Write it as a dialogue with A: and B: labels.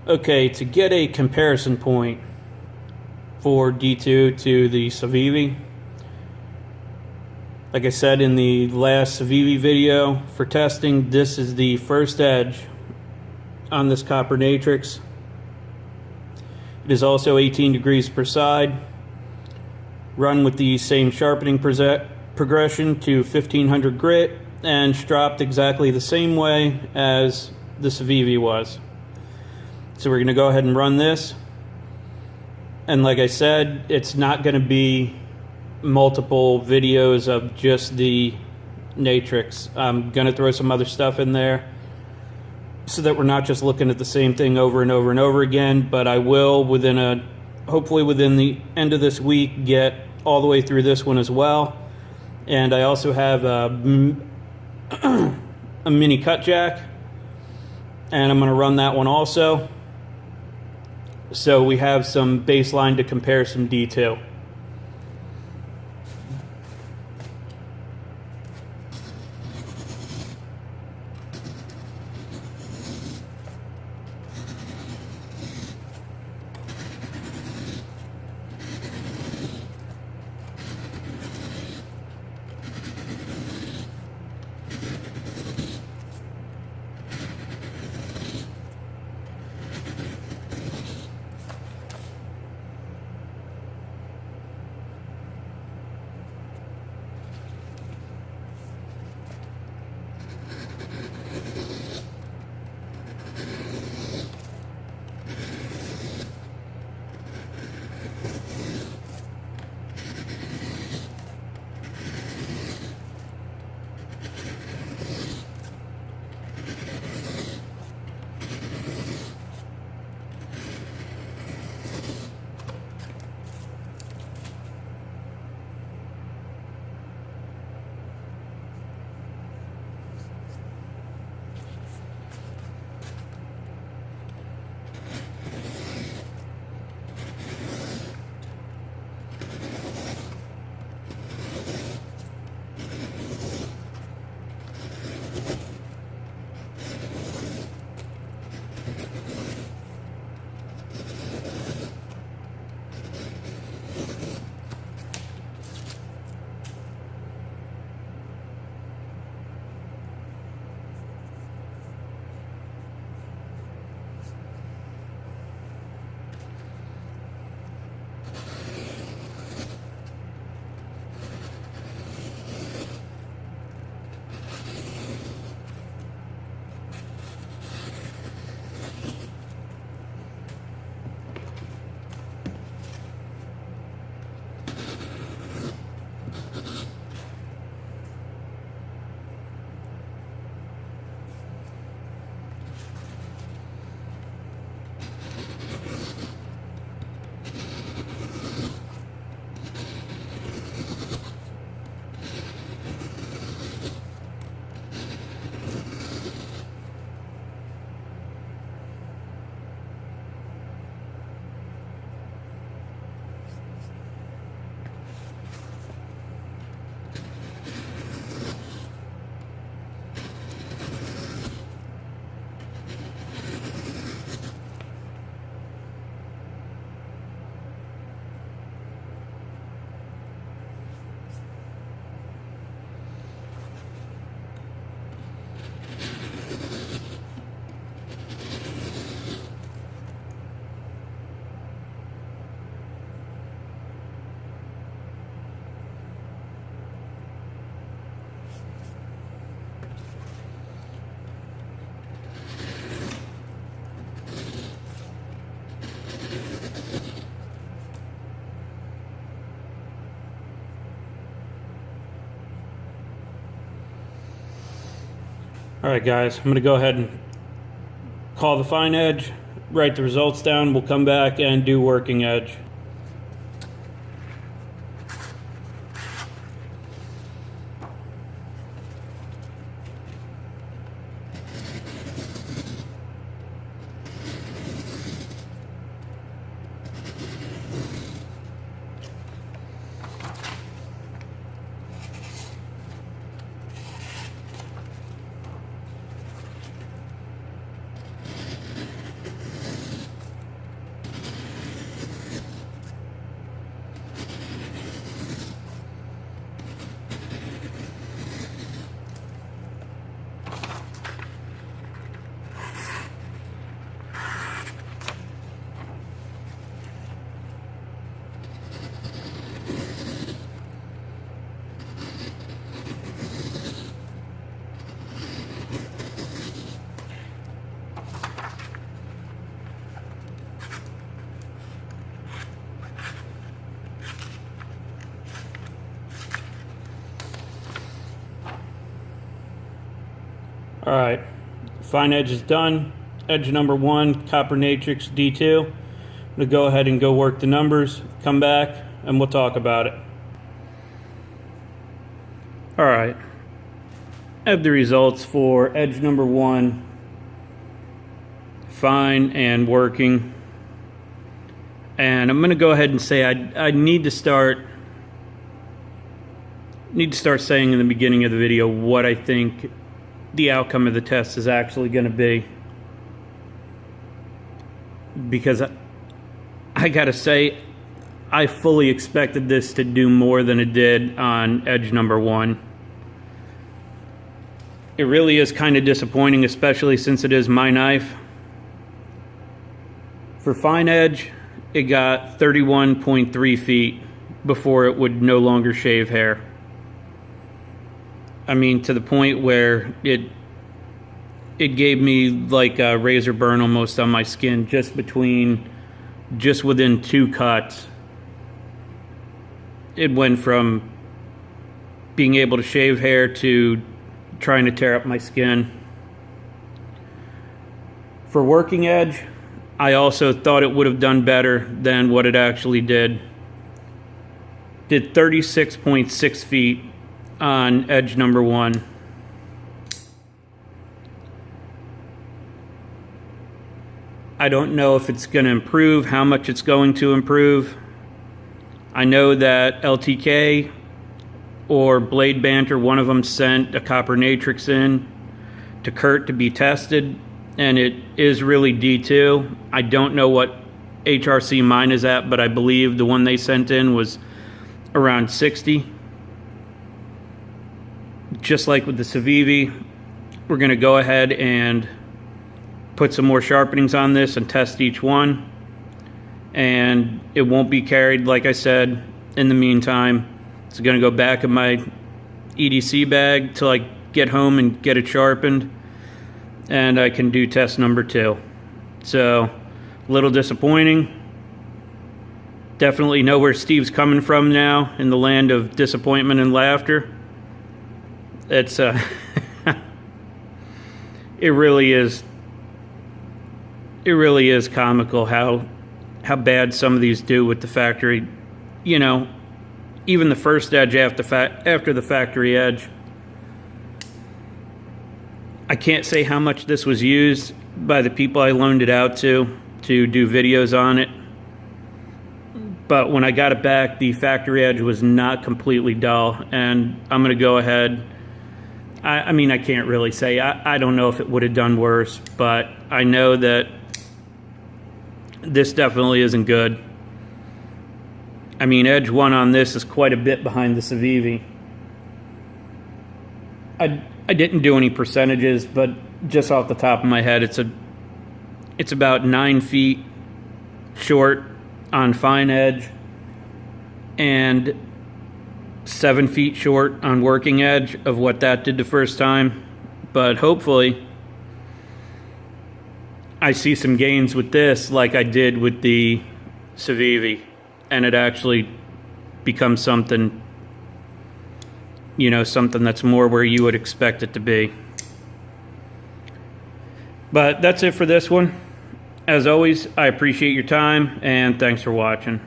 A: Okay, to get a comparison point for D2 to the Civivi, like I said in the last Civivi video for testing, this is the first edge on this copper Natrix. It is also 18 degrees per side, run with the same sharpening progression to 1500 grit, and stropped exactly the same way as the Civivi was. So we're going to go ahead and run this, and like I said, it's not going to be multiple videos of just the Natrix. I'm going to throw some other stuff in there so that we're not just looking at the same thing over and over and over again, but I will, hopefully within the end of this week, get all the way through this one as well. And I also have a mini cut jack, and I'm going to run that one also, so we have some baseline to compare some D2. Alright guys, I'm going to go ahead and call the fine edge, write the results down, we'll come back and do working edge. Alright, fine edge is done. Edge number 1, Copper Natrix D2. I'm going to go ahead and go work the numbers, come back, and we'll talk about it. Alright, I have the results for edge number 1, fine and working. And I'm going to go ahead and say I need to start saying in the beginning of the video what I think the outcome of the test is actually going to be. Because I gotta say, I fully expected this to do more than it did on edge number 1. It really is kind of disappointing, especially since it is my knife. For fine edge, it got 31.3 feet before it would no longer shave hair. I mean, to the point where it gave me like a razor burn almost on my skin just within 2 cuts. It went from being able to shave hair to trying to tear up my skin. For working edge, I also thought it would have done better than what it actually did. Did 36.6 feet on edge number 1. I don't know if it's going to improve, how much it's going to improve. I know that LTK or Blade Banter, one of them sent a Copper Natrix in to Kurt to be tested, and it is really D2. I don't know what HRC mine is at, but I believe the one they sent in was around 60. Just like with the Civivi, we're going to go ahead and put some more sharpenings on this and test each one. And it won't be carried, like I said, in the meantime. It's going to go back in my EDC bag till I get home and get it sharpened. And I can do test number 2. So, a little disappointing. Definitely know where Steve's coming from now in the land of disappointment and laughter. It's it really is comical how bad some of these do with the factory. You know, even the first edge after the factory edge. I can't say how much this was used by the people I loaned it out to do videos on it. But when I got it back, the factory edge was not completely dull. And I'm going to go ahead. I mean, I can't really say. I don't know if it would have done worse. But I know that this definitely isn't good. I mean, edge 1 on this is quite a bit behind the Civivi. I didn't do any percentages, but just off the top of my head, it's about 9 feet short on fine edge and 7 feet short on working edge of what that did the first time. But hopefully I see some gains with this like I did with the Civivi, and it actually becomes something, you know, something that's more where you would expect it to be. But that's it for this one. As always, I appreciate your time, and thanks for watching.